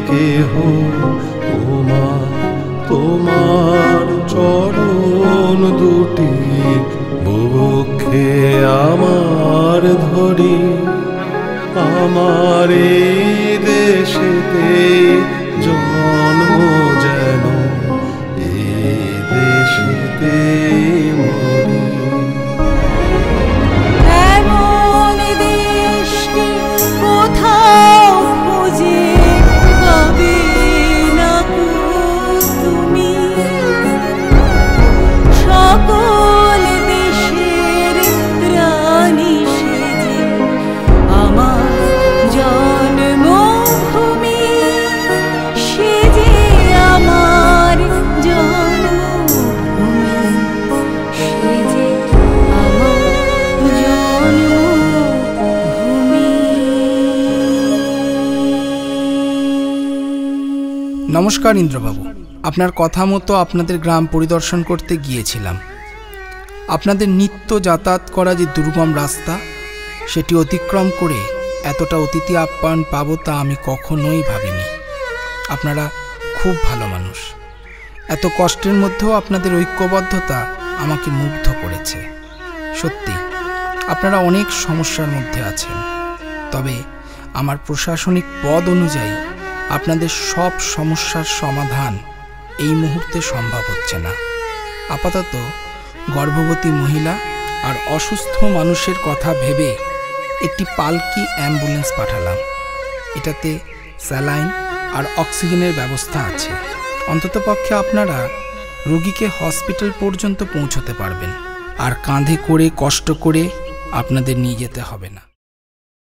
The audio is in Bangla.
কেহ ওমা তোমার চরণ দুটি বুকে আমার ধরি আমার এই দেশেতে জন্ম যেন এই দেশেতে মরি। এমন দেশটি কোথাও খুঁজে পাবে না তুমি, সকল দেশের রানী সেজে আমার জন্মভূমি, সেজে আমার জন্মভূমি, সেজে আমার জন্মভূমি। নমস্কার ইন্দ্রবাবু, আপনার কথা মতো আপনাদের গ্রাম পরিদর্শন করতে গিয়েছিলাম। আপনাদের নিত্য যাতায়াত করা যে দুর্গম রাস্তা, সেটি অতিক্রম করে এতটা অতিথি আপ্যায়ন পাবো তা আমি কখনোই ভাবিনি। আপনারা খুব ভালো মানুষ। এত কষ্টের মধ্যেও আপনাদের ঐক্যবদ্ধতা আমাকে মুগ্ধ করেছে। সত্যি আপনারা অনেক সমস্যার মধ্যে আছেন, তবে আমার প্রশাসনিক পদ অনুযায়ী আপনাদের সব সমস্যার সমাধান এই মুহূর্তে সম্ভব হচ্ছে না। আপাতত গর্ভবতী মহিলা আর অসুস্থ মানুষের কথা ভেবে একটি পালকি অ্যাম্বুলেন্স পাঠালাম। এটাতে স্যালাইন আর অক্সিজেনের ব্যবস্থা আছে। অন্ততপক্ষে আপনারা রোগীকে হসপিটাল পর্যন্ত পৌঁছতে পারবেন, আর কাঁধে করে কষ্ট করে আপনাদের নিয়ে যেতে হবে না।